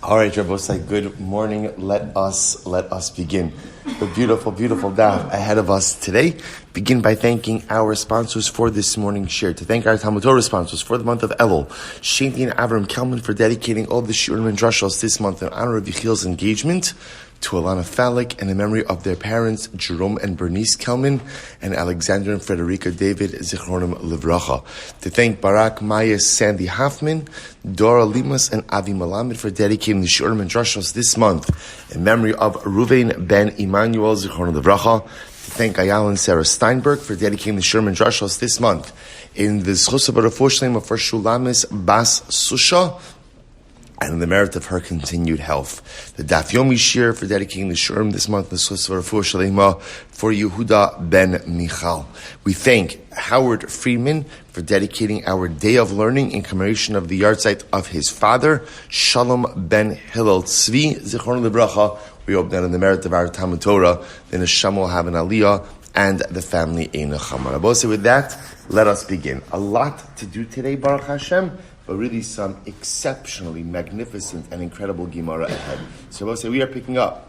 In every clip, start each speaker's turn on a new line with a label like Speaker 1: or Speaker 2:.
Speaker 1: All right, Rabbosai, good morning. Let us begin. The beautiful daf ahead of us today. Begin by thanking our sponsors for this morning's share. To thank our TALMUD Torah sponsors for the month of Elul, Shaindy and Avraham Kelman for dedicating all the Shiurim and Drushos this month in honor of Yechiel's engagement. To Ilana Falick and in memory of their parents, Jerome and Bernice Kelman, and Alexander and Friderica David Zichronim Livracha. To thank Barak, Maia, Sandy Hoffman, Dora, Lemus, and Avi Melamed for dedicating the Shurim and Drushos this month in memory of Reuven ben Emanuel Zichronim Livracha. To thank Ayal Sara Steinberg for dedicating the Shurim and Drushos this month in the zechus of refuah shelema for Shulamis bas Susha, and in the merit of her continued health. The Daf Yomi Shiur for dedicating the Shurim this month, the zechus of refuah shelema for Yehuda ben Michal. We thank Howard Friedman for dedicating our day of learning in commemoration of the yahrzeit of his father, Sholom Ben Hillel Tzvie, Zichron Libracha. We hope that in the merit of our TALMUD Torah, the neshama will have an aliyah and the family a nechama. So with that, let us begin. A lot to do today, Baruch Hashem, but really some exceptionally magnificent and incredible Gemara ahead. So we'll say we are picking up.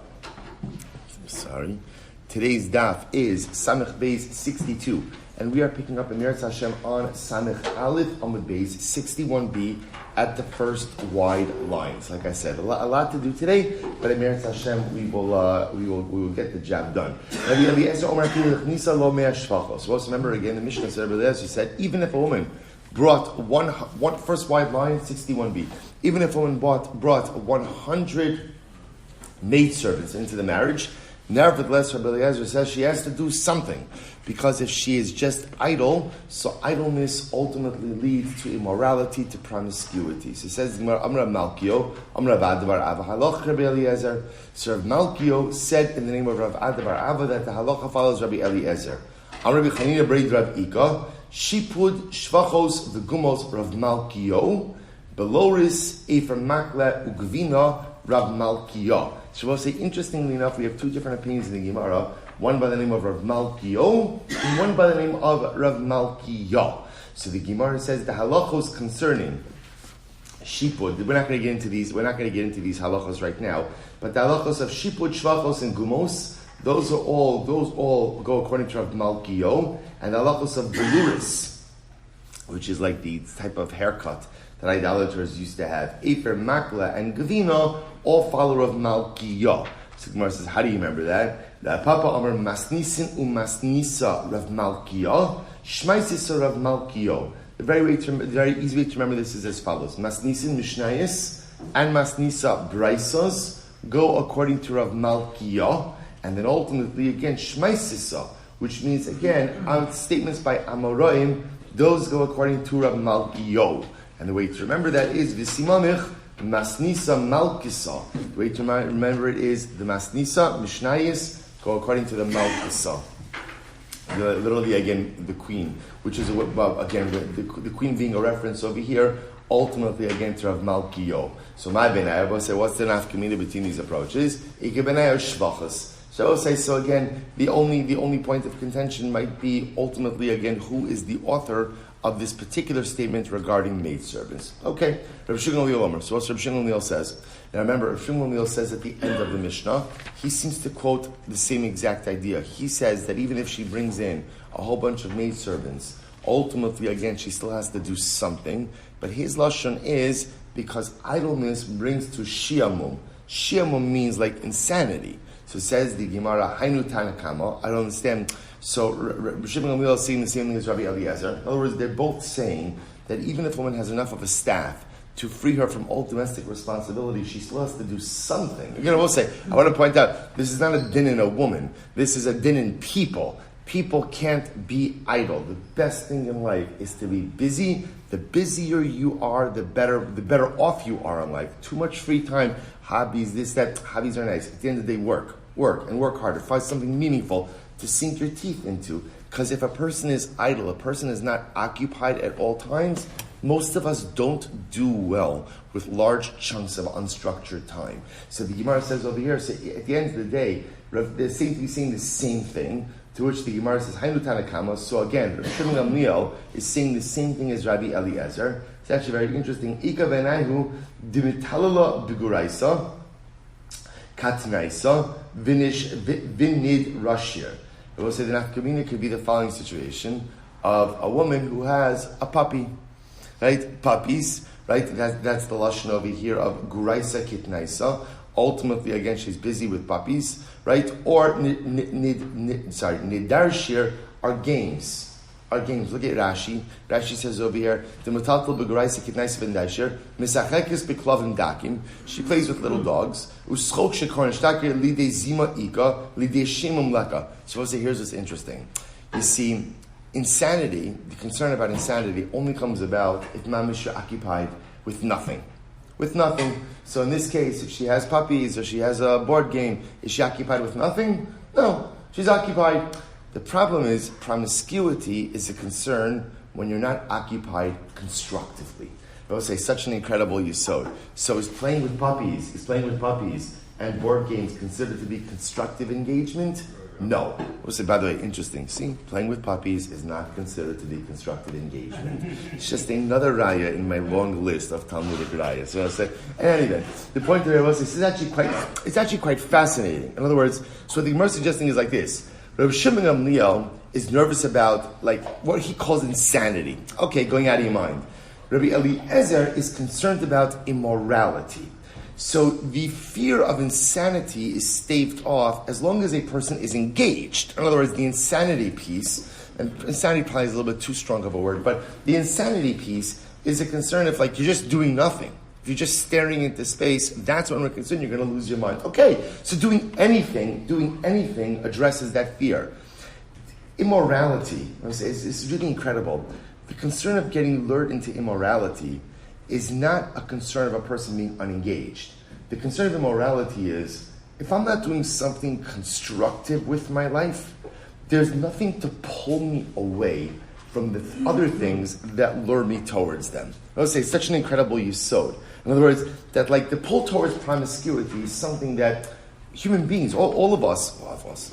Speaker 1: Today's daf is Samech Beis 62, and we are picking up in Meretz Hashem on Samech Aleph Amud Beis 61b at the first wide lines. Like I said, a lot to do today, but in Meretz Hashem we will get the job done. So remember again, the Mishnah said, even if a woman brought one first wide line, 61b. Even if a woman brought 100 maidservants into the marriage, nevertheless, Rabbi Eliezer says she has to do something, because if she is just idle, so idleness ultimately leads to immorality, to promiscuity. So it says, Amra Malkio, Amra Adavar Ava Haloch Rabbi Eliezer. So Rav Malkio said in the name of Rav Adavar Ava that the halacha follows Rabbi Eliezer. Amra B'Chanina Breid Rav Ika. Shipud shvachos v'gumos Rav Malkio, Beloris Efer Makla Ugvina Rav Malkio. So we'll say, interestingly enough, we have two different opinions in the Gemara, one by the name of Rav Malkio, and one by the name of Rav Malkio. So the Gemara says the halachos concerning shipud, we're not going to get into these halachos right now, but the halachos of shipud, shvachos, and gumos, those all go according to Rav Malkio, and the halachos of beluris, which is like the type of haircut that idolaters used to have, Efer, Makla, and Gavina, all follow Rav Malkio. So Gemara says, how do you remember that? The Papa Amar Masnisin Umasnisa Rav Malkio, Shmaisisa Rav Malkio. The very easy way to remember this is as follows: Masnisin Mishnayis and Masnisa Braisos go according to Rav Malkio, and then ultimately again Shmaisisa, which means again statements by Amoraim, those go according to Rav Malkio. And the way to remember that is V'simamich Masnisa Malkisa. The way to remember it is the Masnisa Mishnayis go according to the Malkisa. Literally again the queen, which is again the queen being a reference over here, ultimately again to Rav Malkio. So my benai, I will say, what's the nafkamina between these approaches? Ike benai shvachas. So I will say, so again, the only point of contention might be ultimately again who is the author of this particular statement regarding maidservants. Okay, Rav Shimon Gamliel. So what Rav Shimon Gamliel says? Now remember, Rav Shimon Gamliel says at the end of the Mishnah, he seems to quote the same exact idea. He says that even if she brings in a whole bunch of maidservants, ultimately again she still has to do something. But his lashon is because idleness brings to shiamum. Shiamum means like insanity. So says the Gemara, Hainu Tanakama. I don't understand. So Rav Shimon Gamliel is saying the same thing as Rabbi Eliezer. In other words, they're both saying that even if a woman has enough of a staff to free her from all domestic responsibility, she still has to do something. Again, I will say, I want to point out, this is not a din in a woman. This is a din in people. People can't be idle. The best thing in life is to be busy. The busier you are, the better off you are in life. Too much free time, hobbies, this, that. Hobbies are nice. At the end of the day, work and work harder. Find something meaningful to sink your teeth into. Because if a person is idle, a person is not occupied at all times, most of us don't do well with large chunks of unstructured time. So the Gemara says over here, so at the end of the day, they seem to be saying the same thing, to which the Gemara says, Hainu Tanakama. So again, Rav Shimon Gamliel is saying the same thing as Rabbi Eliezer. It's actually very interesting. Ika v'naihu dimitalala b'guraisa katnaisa vinid rashir. I will say the nafkamina could be the following situation of a woman who has a puppy, right? Puppies, right? That's the lashon over here of guraisa kitnaisa. Ultimately, again, she's busy with puppies, right? Or nidar shir are games. Our games. Look at Rashi. Rashi says over here, "The mutatal beguraisa kitnaisa v'ndasher misachekes beklavim dakim." She plays with little dogs. Uschok shekorn shtaker lidei zima ika lidei shemum leka. So here's what's interesting. You see, insanity, the concern about insanity, only comes about if mamish are occupied with nothing. With nothing. So in this case, if she has puppies or she has a board game, is she occupied with nothing? No, she's occupied. The problem is promiscuity is a concern when you're not occupied constructively. I would say such an incredible yisod. So is playing with puppies, and board games considered to be constructive engagement? No. I would say, by the way, interesting. See, playing with puppies is not considered to be constructive engagement. It's just another raya in my long list of Talmudic rayas. So I say, and anyway, the point there was it's actually quite fascinating. In other words, so the Gemara suggesting is like this. Reb Shimon Gamliel is nervous about what he calls insanity. Okay, going out of your mind. Rabbi Eliezer is concerned about immorality. So the fear of insanity is staved off as long as a person is engaged. In other words, the insanity piece, and insanity probably is a little bit too strong of a word, but the insanity piece is a concern if you're just doing nothing. If you're just staring into space, that's when we're concerned you're going to lose your mind. Okay, so doing anything addresses that fear. Immorality, it's really incredible. The concern of getting lured into immorality is not a concern of a person being unengaged. The concern of immorality is, if I'm not doing something constructive with my life, there's nothing to pull me away from the other things that lure me towards them. I would say it's such an incredible yisod. In other words, that the pull towards promiscuity is something that human beings, all of us,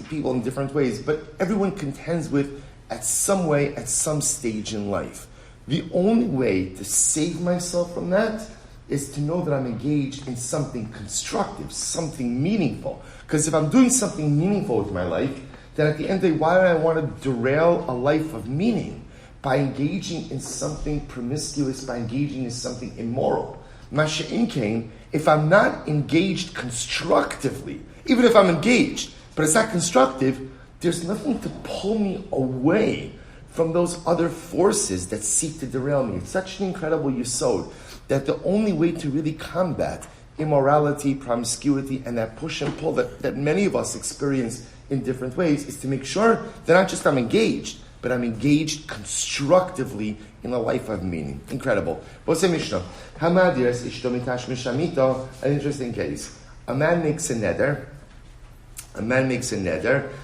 Speaker 1: people in different ways, but everyone contends with at some way, at some stage in life. The only way to save myself from that is to know that I'm engaged in something constructive, something meaningful. Because if I'm doing something meaningful with my life, then at the end of the day, why do I want to derail a life of meaning by engaging in something promiscuous, by engaging in something immoral? Masha'in came, if I'm not engaged constructively, even if I'm engaged, but it's not constructive, there's nothing to pull me away from those other forces that seek to derail me. It's such an incredible yisod that the only way to really combat immorality, promiscuity, and that push and pull that many of us experience in different ways is to make sure that not just I'm engaged, but I'm engaged constructively in a life of meaning. Incredible. What's the Mishnah? Hamadiras ishto mitash mishamito. An interesting case. A man makes a neder.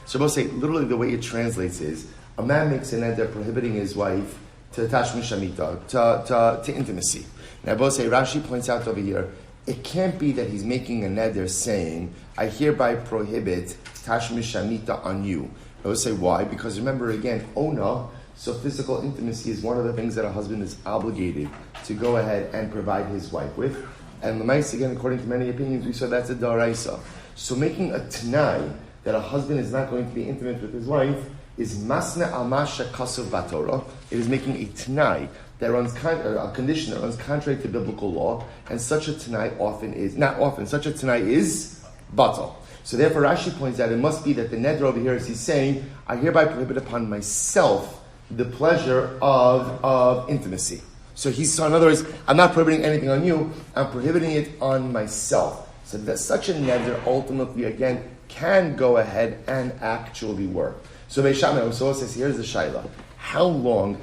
Speaker 1: So we'll say, literally the way it translates is, a man makes a neder prohibiting his wife to tashmi shamita, to intimacy. Now, both say, Rashi points out over here, it can't be that he's making a neder saying, I hereby prohibit tashmi shamita on you. I would say, why? Because remember again, ona, so physical intimacy is one of the things that a husband is obligated to go ahead and provide his wife with. And Lemais, again, according to many opinions, we saw that's a Doraisa. So making a t'nai that a husband is not going to be intimate with his wife is masna amasha kasov batorah. It is making a t'nai that runs a condition that runs contrary to biblical law, and such a t'nai such a t'nai is batal. So therefore Rashi points out it must be that the neder over here is he's saying, I hereby prohibit upon myself the pleasure of intimacy. So in other words, I'm not prohibiting anything on you, I'm prohibiting it on myself. So that such a neder ultimately, again, can go ahead and actually work. So Beishamah says, here's the shaila. How long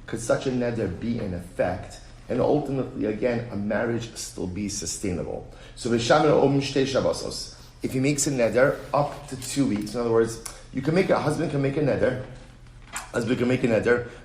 Speaker 1: could such a neder be in effect, and ultimately, again, a marriage still be sustainable? So if he makes a neder up to 2 weeks, in other words, a husband can make a neder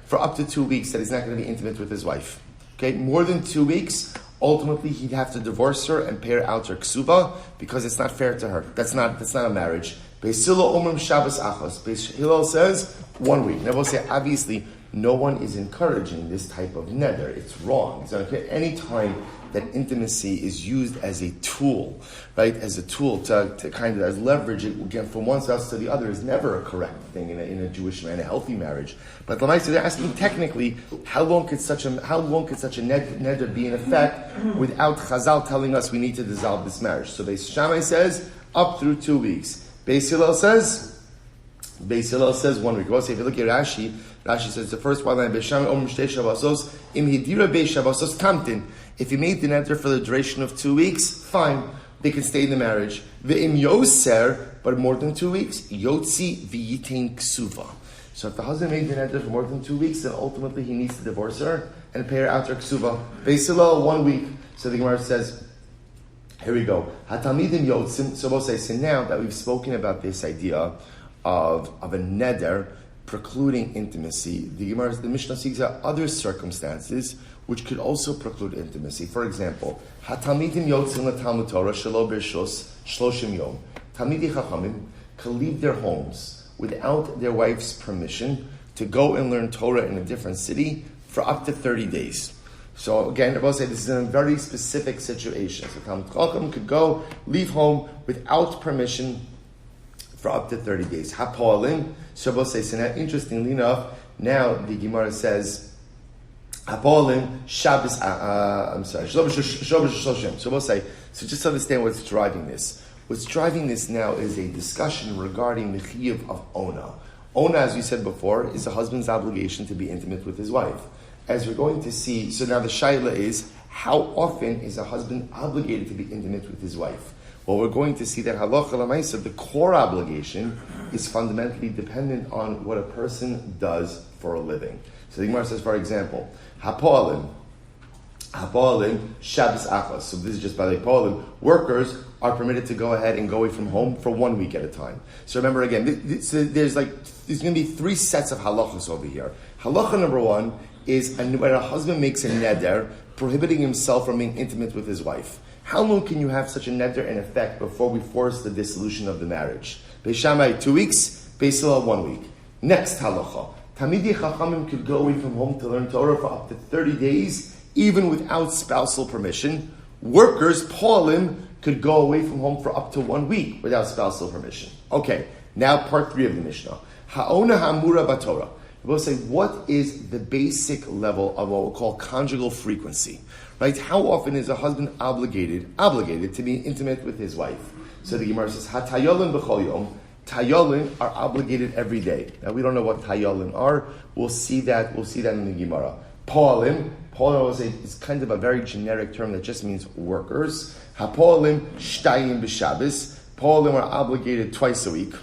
Speaker 1: for up to 2 weeks that he's not going to be intimate with his wife. Okay, more than 2 weeks, ultimately he'd have to divorce her and pay her out her ksuba because it's not fair to her. That's not a marriage. Beis Hillel omrim Shabbos achos. Beis Hillel says 1 week. Now we'll say obviously no one is encouraging this type of neder. It's wrong. It's okay. Any time that intimacy is used as a tool, right, as a tool to kind of as leverage it again from one spouse to the other is never a correct thing in a Jewish man, a healthy marriage. But they're asking technically, how long could such a neder be in effect without Chazal telling us we need to dissolve this marriage? So Beis Shammai says up through 2 weeks. Beis Hillel says 1 week. Also, if you look at Rashi says the first one line, Beis Shammai Om Shtei Shabbosos Im Hidira Beis Shabbosos Tamtin. If you made the neder for the duration of 2 weeks, fine, they can stay in the marriage. Ve'im yoser, but more than 2 weeks, yotzi v'yitain ksuva. So if the husband made the neder for more than 2 weeks, then ultimately he needs to divorce her and pay her out her ksuva. Beis Hillel 1 week. So the Gemara says, here we go. Hatalmidim yotzim. So we'll say, so now that we've spoken about this idea of a neder precluding intimacy, the Mishnah seeks out other circumstances which could also preclude intimacy. For example, Hatalmidim yotzim leTalmud Torah shelo b'rshus shloshim yom. Talmidei Chachamim can leave their homes without their wife's permission to go and learn Torah in a different city for up to 30 days. So again, I will say this is in a very specific situation. So Talmid Chacham could go, leave home without permission for up to 30 days. Hapoalim, Shabbos says, so now interestingly enough, now the Gemara says, Hapoalim, Shabbos, Shabbos say, so just understand what's driving this. What's driving this now is a discussion regarding the chiyuv of ona. Ona, as we said before, is a husband's obligation to be intimate with his wife. As we're going to see, so now the shaila is, how often is a husband obligated to be intimate with his wife? Well, we're going to see that halacha l'maisa, the core obligation, is fundamentally dependent on what a person does for a living. So the Gemara says, for example, Hapoalim, Shabbos achos. So this is just by the Hapoalim. Workers are permitted to go ahead and go away from home for 1 week at a time. So remember again, there's going to be 3 sets of halachas over here. Halacha number 1 is when a husband makes a neder, prohibiting himself from being intimate with his wife. How long can you have such a neder in effect before we force the dissolution of the marriage? Beis Shammai 2 weeks, Beis Hillel 1 week. Next halacha. Talmidei Chachamim could go away from home to learn Torah for up to 30 days, even without spousal permission. Workers, Poalim, could go away from home for up to 1 week without spousal permission. Okay, now part 3 of the Mishnah. Ha'ona ha'amura b'Torah. We'll say, what is the basic level of what we'll call conjugal frequency? Right? How often is a husband obligated to be intimate with his wife? So the Gemara says, Hatayolin b'chol yom. Tayolin are obligated every day. Now we don't know what tayolin are. We'll see that in the Gemara. Poalim is kind of a very generic term that just means workers. Hapoalim shtayim b'Shabbos. Poalim are obligated twice a week.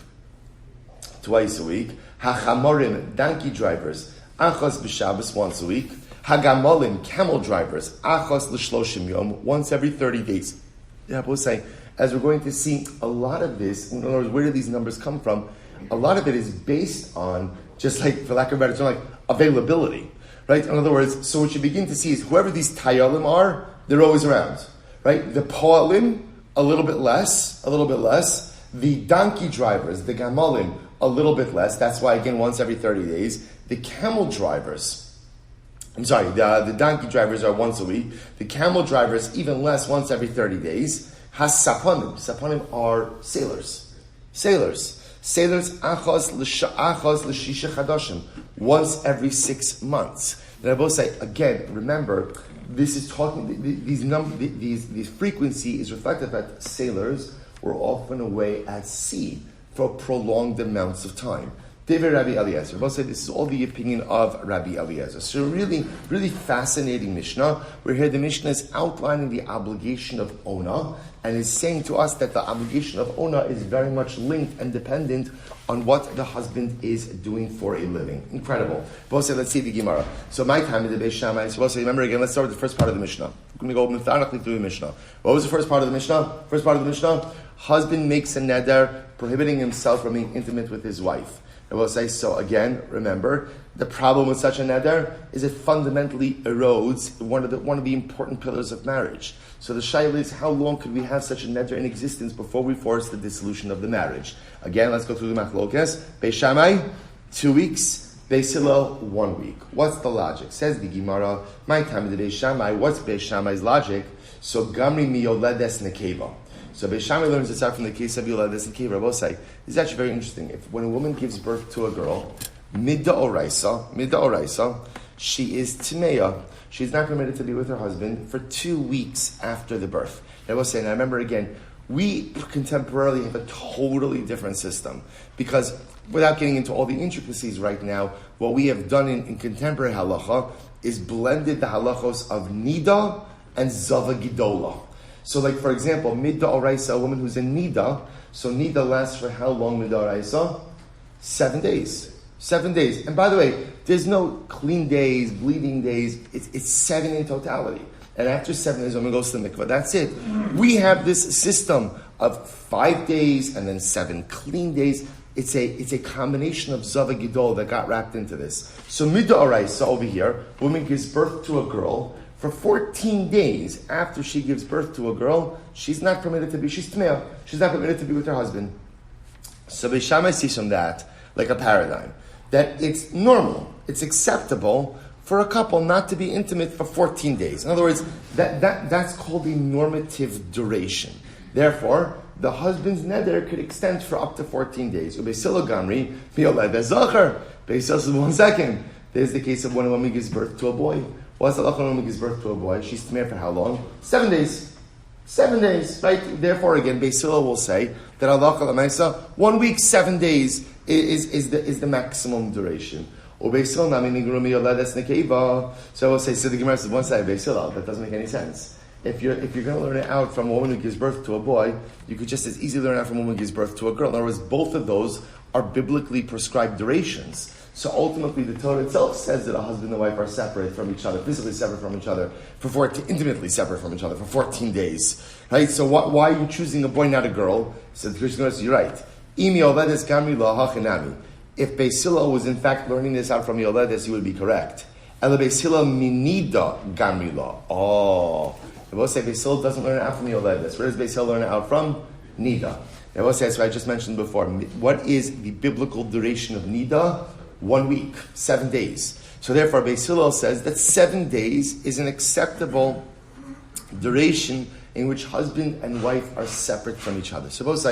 Speaker 1: Hachamorim, donkey drivers, achos b'Shabbos, once a week. Hagamolim, camel drivers, achos l'shloshim yom, once every 30 days. Yeah, we'll say, as we're going to see, a lot of this, in other words, where do these numbers come from? A lot of it is based on, just like, for lack of a better term, like availability, right? In other words, so what you begin to see is whoever these tayalim are, they're always around, right? The poalim, a little bit less. The donkey drivers, the gamolim, a little bit less. That's why, again, once every 30 days. The camel drivers, the donkey drivers are once a week. The camel drivers, even less, once every 30 days. Saponim are sailors, achos l'shisha chadashim, once every 6 months. Then I both say, again, remember, this is talking, these frequency is reflective that sailors were often away at sea for prolonged amounts of time. David Rabbi Eliezer. We'll say this is all the opinion of Rabbi Eliezer. So really, really fascinating Mishnah. Where here the Mishnah is outlining the obligation of Ona and is saying to us that the obligation of Ona is very much linked and dependent on what the husband is doing for a living. Incredible. We'll say, let's see the Gemara. So my time is the Beis Shammai. So we'll say, remember again, let's start with the first part of the Mishnah. We're going to go methodically through the Mishnah. What was the first part of the Mishnah? First part of the Mishnah, husband makes a neder prohibiting himself from being intimate with his wife. I will say, so again, remember, the problem with such a neder is it fundamentally erodes one of the important pillars of marriage. So the shaila is, how long could we have such a neder in existence before we force the dissolution of the marriage? Again, let's go through the machlokes. Beis Shammai, 2 weeks. Beis Hillel, 1 week. What's the logic? Says the Gemara, my time of the Beis Shammai, what's Beis Shammai's logic? So Gamri mi yoledes nekeva. So Beis Shammai learns this out from the case of yoledes nekeva. Rabbi say, this is actually very interesting. When a woman gives birth to a girl, midda oraisa, she is timeya. She's not permitted to be with her husband for 2 weeks after the birth. Rabbi say, now remember again, we contemporarily have a totally different system because without getting into all the intricacies right now, what we have done in contemporary halacha is blended the halachos of nida and zava gidola. So like for example, midda oraisa, a woman who's in nida, so nida lasts for how long midda oraisa? 7 days. 7 days. And by the way, there's no clean days, bleeding days, it's 7 in totality. And after 7 days, woman goes to the mikvah. That's it. We have this system of 5 days and then 7 clean days. It's a combination of Zava Gidol that got wrapped into this. So Midda Oraisa over here, woman gives birth to a girl. For 14 days after she gives birth to a girl, she's not permitted to be, she's Tmeah. She's not permitted to be with her husband. So Beis Shammai sees from that, like a paradigm, that it's normal, it's acceptable for a couple not to be intimate for 14 days. In other words, that's called a normative duration. Therefore, the husband's neder could extend for up to 14 days. Beis Hillel Gamri, Beis Hillel says, 1 second. There's the case of when a woman gives birth to a boy. What's the halacha when a woman gives birth to a boy? She's tamei for how long? 7 days. 7 days, right? Therefore, again, Beis Hillel will say that halacha l'maisa, 1 week, 7 days is the maximum duration. So I will say, so the Gemara says, one side, Beis Hillel, that doesn't make any sense. If you're going to learn it out from a woman who gives birth to a boy, you could just as easily learn it out from a woman who gives birth to a girl. In other words, both of those are biblically prescribed durations. So ultimately, the Torah itself says that a husband and wife are separate from each other, physically separate from each other, intimately separate from each other for 14 days. Right? So why are you choosing a boy, not a girl? So the Christian says, you're right. If Beis Hillel was in fact learning this out from Yoledes, he would be correct. Ela Beis Hillel minida gamri la. Oh. I will say Beis Hillel doesn't learn it out from Yoledes. Where does Beis Hillel learn it out from? Nida. I will say, that's what I just mentioned before. What is the biblical duration of Nida? 1 week, 7 days. So therefore, Beis Hillel says that 7 days is an acceptable duration in which husband and wife are separate from each other. Suppose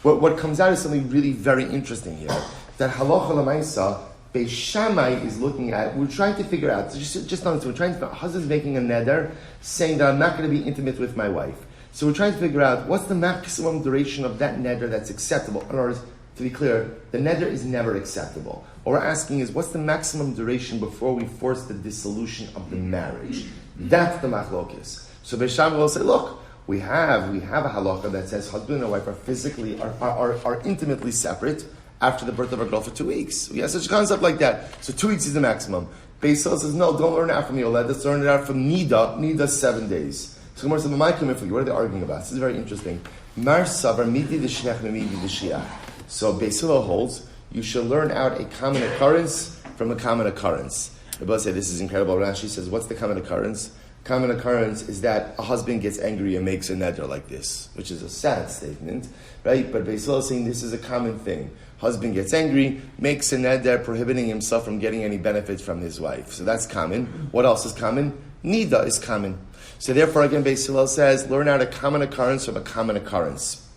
Speaker 1: what comes out is something really very interesting here. That halacha l'maisa, Beis Shammai is looking at, we're trying to figure out, just not, we're trying to, husband's making a neder, saying that I'm not going to be intimate with my wife. So we're trying to figure out, what's the maximum duration of that neder that's acceptable? In other words, to be clear, the neder is never acceptable. What we're asking is, what's the maximum duration before we force the dissolution of the marriage? That's the machlokes. So Beis Shammai will say, look, we have a halacha that says husband and wife are physically, are intimately separate after the birth of a girl for 2 weeks. We have such a concept like that. So 2 weeks is the maximum. Beis Hillel says, no, don't learn it out from Yoled. Let's learn it out from Nida 7 days. So Gemara says, what are they arguing about? This is very interesting. Mar savar midi d'shiach midi d'shiach. So Beis Hillel holds, you should learn out a common occurrence from a common occurrence. Rabbi say, this is incredible. Rashi says, what's the common occurrence? Common occurrence is that a husband gets angry and makes a neder like this, which is a sad statement, right? But Beis Hillel is saying this is a common thing. Husband gets angry, makes a neder, prohibiting himself from getting any benefits from his wife. So that's common. What else is common? Nida is common. So therefore, again, Beis Hillel says, learn out a common occurrence from a common occurrence.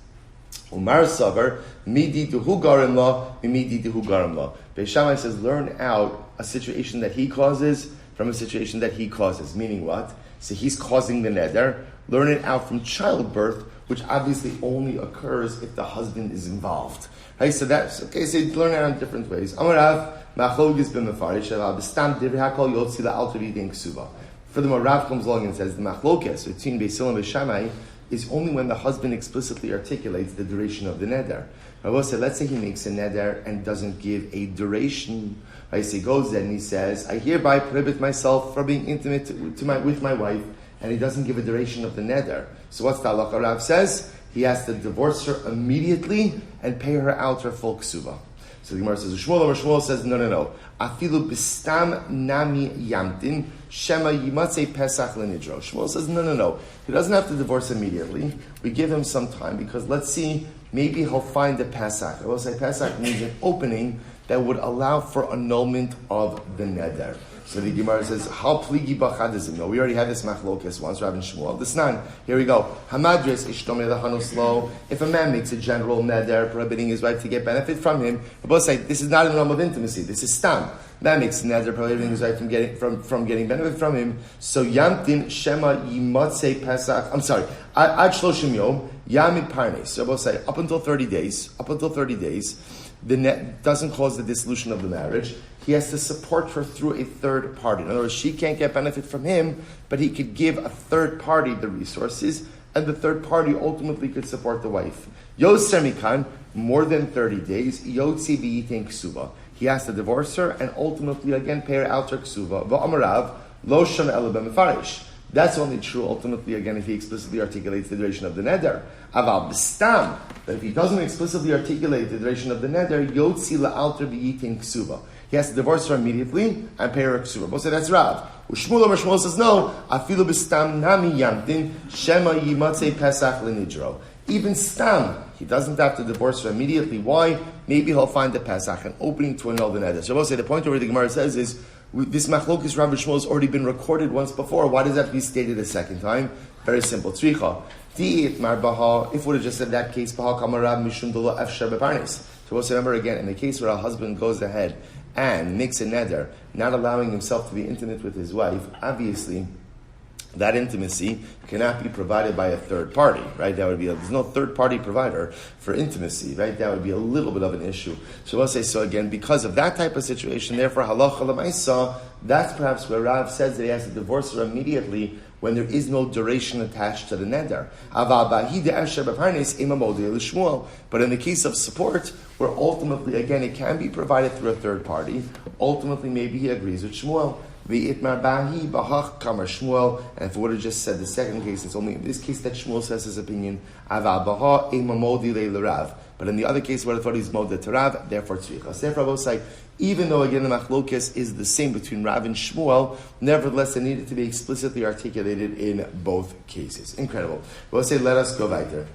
Speaker 1: Umar Savar, midi duhu garim la, midi duhu garim la. Beis Shammai says, learn out a situation that he causes from a situation that he causes. Meaning what? So he's causing the neder. Learn it out from childbirth, which obviously only occurs if the husband is involved. Right? So that's okay. So you learn it out in different ways. Amarav machlokes b'mefarish alav b'stam divrei hakol yotzi la'al tavidi in Kesuvos. Furthermore, Rav comes along and says the machlokes between Beis Hillel and Beis Shammai is only when the husband explicitly articulates the duration of the neder. I will say, let's say he makes a neder and doesn't give a duration. Right? So he goes there and he says, I hereby prohibit myself from being intimate with my wife, and he doesn't give a duration of the neder. So what's the halacha? Rav says he has to divorce her immediately and pay her out her full ksuva. So the Gemara says, Shmuel says, no. Afilu bistam nami yamtin shema yimatzei pesach lenidro. Shmuel says, no. He doesn't have to divorce immediately. We give him some time because let's see, maybe he'll find the Pesach. I will say Pesach means an opening that would allow for annulment of the neder. So the Gemara says, "How pligi b'chadazim?" No, we already had this machlokas once, Rav and Shmuel. This nan. Here we go. Hamadris ishtomei lehanuslo. If a man makes a general neder prohibiting his wife to get benefit from him, we both say this is not in the realm of intimacy. This is stam. Man makes a neder prohibiting his wife from getting benefit from him. So yamtin shema yimatzei pesach. I'm sorry. Ad shloshim yom yamid parnes. So we both say up until 30 days. The net doesn't cause the dissolution of the marriage. He has to support her through a third party. In other words, she can't get benefit from him, but he could give a third party the resources, and the third party ultimately could support the wife. Yoser mikan, more than 30 days, yotzi v'yitin ksuva. He has to divorce her and ultimately again pay her out her ksuva. V'amarav, lo shon ela b'mefarish. That's only true ultimately again if he explicitly articulates the duration of the neder. Aval b'stam, that if he doesn't explicitly articulate the duration of the neder, yotzi la'alter v'yitin ksuva. He has to divorce her immediately and pay her a ksuva. Both say that's Rav. Shmuel says no. Afilu b'stam nami yamtin shema yimatzei pesach l'nidro. Even stam, he doesn't have to divorce her immediately. Why? Maybe he'll find the pesach, an opening to annul the neder. So both say the point where the Gemara says is this machlokes Rav and Shmuel has already been recorded once before. Why does that have to be stated a second time? Very simple. Tzricha. If we would have just said that case, baha kamarav mishum dolo efshar beparnes. So we'll remember again, in the case where a husband goes ahead and makes a neder, not allowing himself to be intimate with his wife, obviously, that intimacy cannot be provided by a third party, right? That would be there's no third party provider for intimacy, right? That would be a little bit of an issue. So we'll say, so again, because of that type of situation, therefore, halacha l'maisa, that's perhaps where Rav says that he has to divorce her immediately when there is no duration attached to the neder. But in the case of support, where ultimately, again, it can be provided through a third party, ultimately maybe he agrees with Shmuel. And if we would have just said the second case, it's only in this case that Shmuel says his opinion. But in the other case, where the thought is moda to Rav, therefore tzricha. Therefore, I will say, even though again the machlokes is the same between Rav and Shmuel, nevertheless it needed to be explicitly articulated in both cases. Incredible. We'll say, let us go weiter.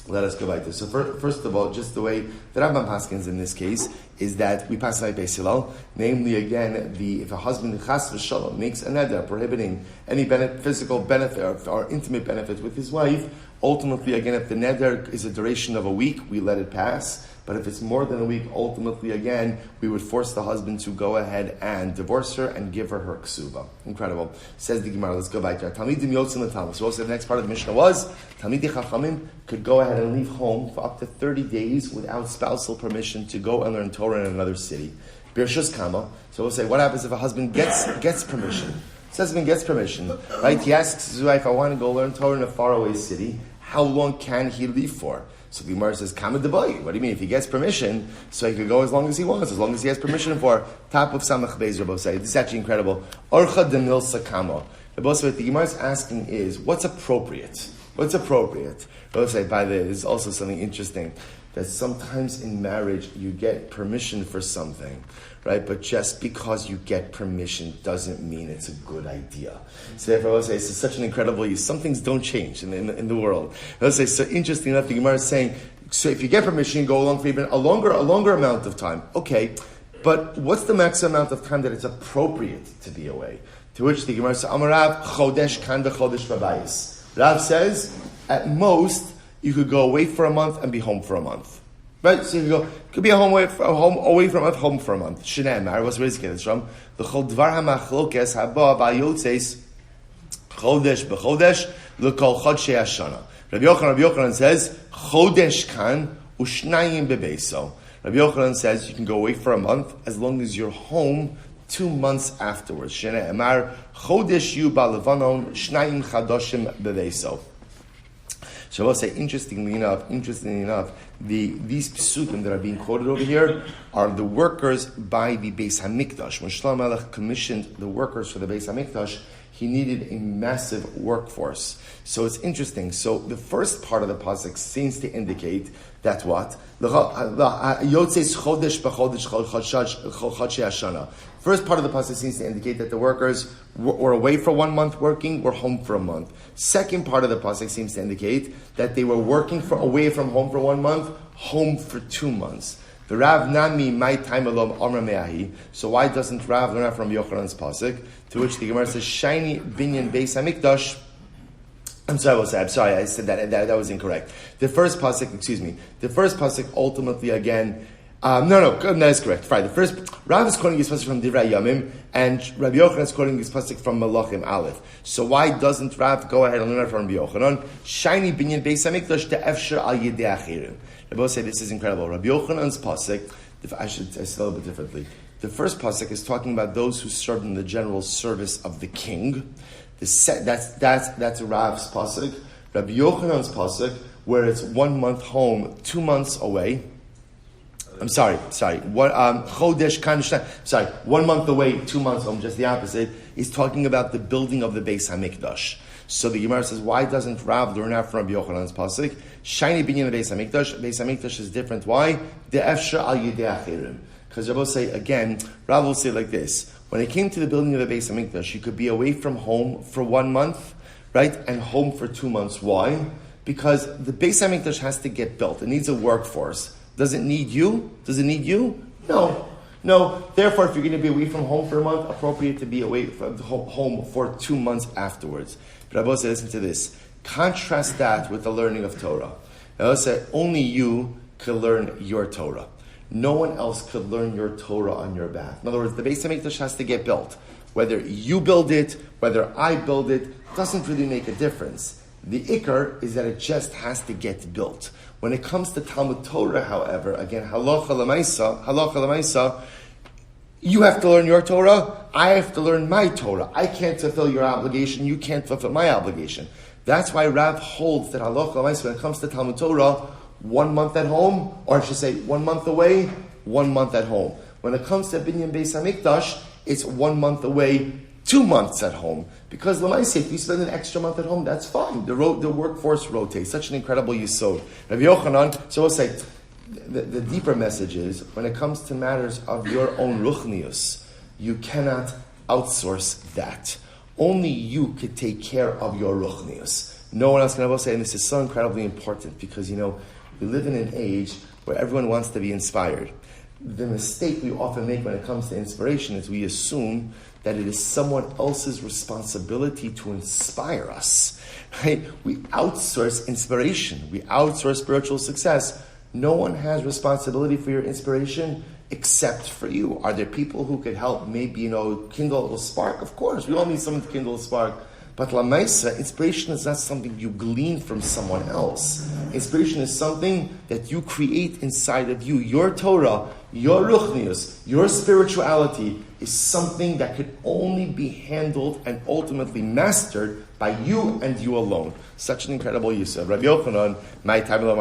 Speaker 1: So first of all, just the way the Rambam paskins in this case is that we pass like Beis Hillel, namely again, if a husband chas v'shalom makes a neder prohibiting any physical benefit or intimate benefit with his wife, ultimately again, if the neder is a duration of a week, we let it pass. But if it's more than a week, ultimately, again, we would force the husband to go ahead and divorce her and give her ksuva. Incredible. Says the Gemara, let's go back there. Talmidim yotzim l'talmud. So also the next part of the Mishnah was, Talmidei Chachamim could go ahead and leave home for up to 30 days without spousal permission to go and learn Torah in another city. Birshus Kama. So we'll say, what happens if a husband gets permission? Husband gets permission, right? He asks his wife, I want to go learn Torah in a faraway city. How long can he leave for? So the Gemara says, Kama debai. What do you mean? If he gets permission, so he could go as long as he wants, as long as he has permission for. Top of Samach Beis Rabbi say. This is actually incredible. Orcha demil sakama. What the Gemara is asking is, what's appropriate? What's appropriate? Rabbi say, by the way, there's also something interesting, that sometimes in marriage you get permission for something, right? But just because you get permission doesn't mean it's a good idea. So therefore I will say, it's such an incredible use. Some things don't change in the world. I will say, so interesting enough, the Gemara is saying, so if you get permission, go along for even a longer amount of time. Okay, but what's the maximum amount of time that it's appropriate to be away? To which the Gemara says, Amarav chodesh kan chodesh v'bayis. Rav says, at most, you could go away for a month and be home for a month. Right? So you could be away for a month, home for a month. Shenamar, what's where this from? The chol dvar hamachlokes haba v'ayotzeis chodesh b'chodesh l'kol chodshei hashana. Rabbi Yochanan says, chodesh kan ushnayim bebeso. Rabbi Yochanan says you can go away for a month as long as you're home 2 months afterwards. Shenamar chodesh yu ba'levanon shnayim chadoshim bebeso. So I will say, interestingly enough, these psukim that are being quoted over here are the workers by the Beis HaMikdash. When Shlomo Melech commissioned the workers for the Beis HaMikdash, he needed a massive workforce. So it's interesting. So the first part of the pasuk seems to indicate that what? First part of the pasuk seems to indicate that the workers were away for 1 month working, were home for a month. Second part of the pasuk seems to indicate that they were working away from home for 1 month, home for 2 months. The Rav Nami my time alone Amra Meahi. So why doesn't Rav learn out from Yochanan's pasuk? To which the Gemara says, Shaini binyan beis hamikdash. I'm sorry, I said that was incorrect. The first pasuk ultimately again. That is correct. Fine. The first Rav is quoting his pasuk from Divrei Yamim, and Rabbi Yochanan is quoting his pasuk from Malachim Aleph. So why doesn't Rav go ahead and learn it from Rabbi Yochanan? Shaini binyan beis hamikdash te'efshar al yedei achirim. Rabbi say this is incredible. Rabbi Yochanan's pasuk, I should say it a little bit differently. The first pasuk is talking about those who served in the general service of the king. That's Rav's pasuk. Rabbi Yochanan's pasuk, where it's 1 month home, 2 months away. I'm sorry. 1 month away, 2 months home, just the opposite. Is talking about the building of the Beis Hamikdash. So the Gemara says, why doesn't Rav learn out from Rabbi Yochanan's pasuk? Shiny binyan the Beis Hamikdash. Beis Hamikdash is different. Why? The efshar al yedei achirim. Because Rav will say again. Rav will say like this: when it came to the building of the Beis Hamikdash, you could be away from home for 1 month, right, and home for 2 months. Why? Because the Beis Hamikdash has to get built. It needs a workforce. Does it need you? No. Therefore, if you're going to be away from home for a month, appropriate to be away from home for 2 months afterwards. But Rabbi said, listen to this. Contrast that with the learning of Torah. Rabbi said, only you could learn your Torah. No one else could learn your Torah on your behalf. In other words, the Beis Hamikdash has to get built. Whether you build it, whether I build it, doesn't really make a difference. The ikar is that it just has to get built. When it comes to Talmud Torah, however, again, halacha l'maisa, you have to learn your Torah, I have to learn my Torah. I can't fulfill your obligation, you can't fulfill my obligation. That's why Rav holds that halacha l'maisa, when it comes to Talmud Torah, 1 month at home, or I should say 1 month away, 1 month at home. When it comes to Binyan Beis HaMikdash, it's 1 month away, 2 months at home. Because l'maisa, if you spend an extra month at home, that's fine. The workforce rotates. Such an incredible yisod. Rabbi Yochanan, so we'll say, the deeper message is, when it comes to matters of your own ruchnius, you cannot outsource that. Only you could take care of your ruchnius. No one else can ever say, and this is so incredibly important, because, we live in an age where everyone wants to be inspired. The mistake we often make when it comes to inspiration is we assume that it is someone else's responsibility to inspire us. Right? We outsource inspiration. We outsource spiritual success. No one has responsibility for your inspiration except for you. Are there people who could help maybe, kindle a little spark? Of course, we all need someone to kindle a spark. But l'maisa, inspiration is not something you glean from someone else. Inspiration is something that you create inside of you. Your Torah, your ruchnius, your spirituality is something that could only be handled and ultimately mastered by you and you alone. Such an incredible yisod. Rabbi Yochanan, my time of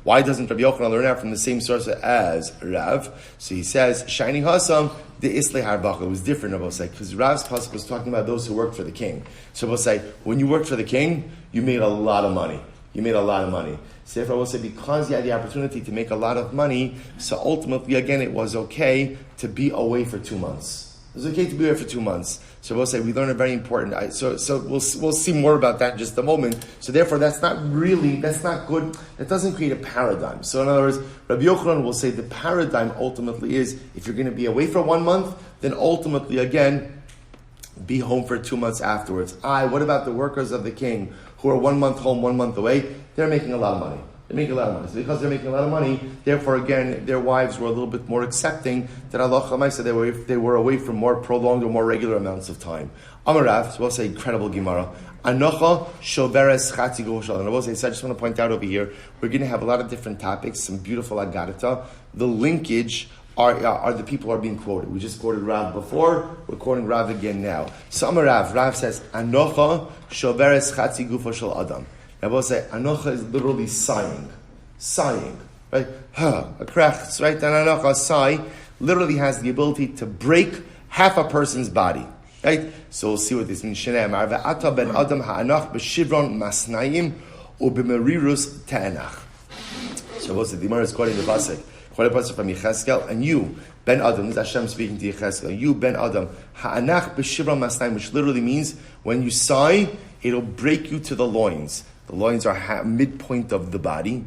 Speaker 1: why doesn't Rabbi Yochanan learn out from the same source as Rav? So he says, Shiny Hasam, the Islay Harbacha. It was different, Rabbi say, because Rav's pasuk was talking about those who worked for the king. So Rabbi say, when you worked for the king, you made a lot of money. So therefore, I will say, because you had the opportunity to make a lot of money, so ultimately, again, it was okay to be away for 2 months. It was okay to be away for 2 months. So we'll say, we learn a very important, so we'll see more about that in just a moment. So therefore, that's not good, that doesn't create a paradigm. So in other words, Rabbi Yochanan will say the paradigm ultimately is, if you're going to be away for 1 month, then ultimately, again, be home for 2 months afterwards. What about the workers of the king who are 1 month home, 1 month away? They're making a lot of money. So because they're making a lot of money, therefore again, their wives were a little bit more accepting that Allah Chamaisa, they were away for more prolonged or more regular amounts of time. Amarav, so we'll say incredible Gemara. Anocha shoveres chatzi goshal. And I will say, so I just want to point out over here, we're going to have a lot of different topics, some beautiful agarita. The linkage are the people who are being quoted. We just quoted Rav before, we're quoting Rav again now. So Rav says, Anocha shoveres chatzi gufo shel adam. I will say, Anocha is literally sighing, right? A krach, right? And Anocha, sigh, literally has the ability to break half a person's body, right? So we'll see what this means. Shelema, ve'ata ben adam ha'anach b'shivron masnayim u'b'merirus te'enach. So we'll see, the Gemara is quoting the pasuk from Yechiel, and you, Ben Adam, this is Hashem speaking to Yechiel, you, Ben Adam, ha'anach b'shivron masnayim, which literally means, when you sigh, it'll break you to the loins. The loins are midpoint of the body.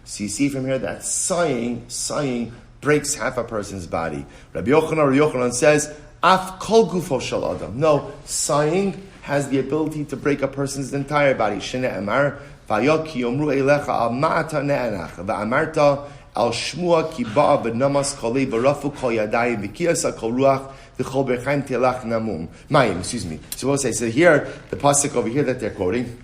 Speaker 1: So you see from here that sighing breaks half a person's body. Rabbi Yochanan says, Af kol gufo shel adam. No, sighing has the ability to break a person's entire body. Shene Amar, Vayoki Yomru Eilecha Al Ma'ata Ne'anach, Va'amarta Al Shmua Ki Ba'a V'namas Kolei V'rafu Kol Yadayim V'kiyasa Kol Ruach V'chol Berchaim Telach Namum. Maia, So we'll say, so here, the pasuk over here that they're quoting,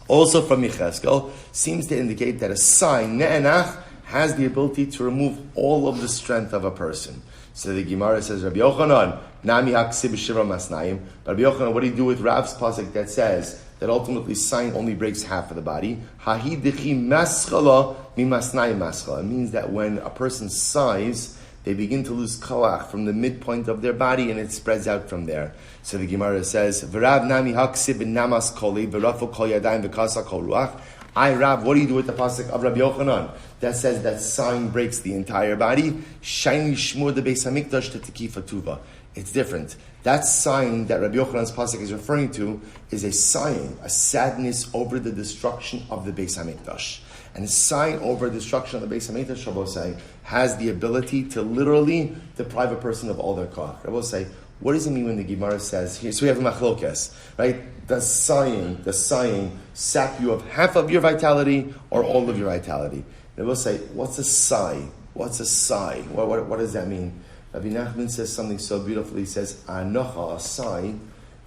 Speaker 1: also from Yechiel, seems to indicate that a sign, Ne'anach, has the ability to remove all of the strength of a person. So the Gemara says, Rabbi Yochanan, Nami haksib shivra masnayim. Rabbi Yochanan, what do you do with Rav's pasuk that says that ultimately sighing only breaks half of the body? Hahidichi maschala mi masnayim maschala. It means that when a person sighs, they begin to lose koach from the midpoint of their body and it spreads out from there. So the Gemara says, V'rav nami haksib namas koli v'rafu kol yadayim v'kasa kol ruach. Rav, what do you do with the pasuk of Rabbi Yochanan that says that sighing breaks the entire body? Shaindy shmur the beis hamikdash tekifa tuva. It's different. That sighing that Rabbi Yochanan's pasuk is referring to is a sighing, a sadness over the destruction of the beis hamikdash. And a sighing over destruction of the beis hamikdash, Rabbi say, has the ability to literally deprive a person of all their koach. Rabbi say, what does it mean when the Gemara says here? So we have the machlokes, right? Does sighing sap you of half of your vitality or all of your vitality? They will say, what's a sigh? What does that mean? Rabbi Nachman says something so beautiful. He says, Anocha, a sigh,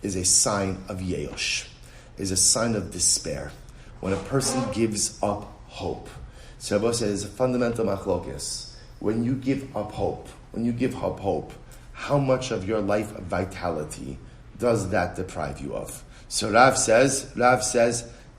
Speaker 1: is a sign of yeosh, is a sign of despair. When a person gives up hope. So Rabbi says, it's a fundamental machlokes. When you give up hope, how much of your life vitality does that deprive you of? So Rav says,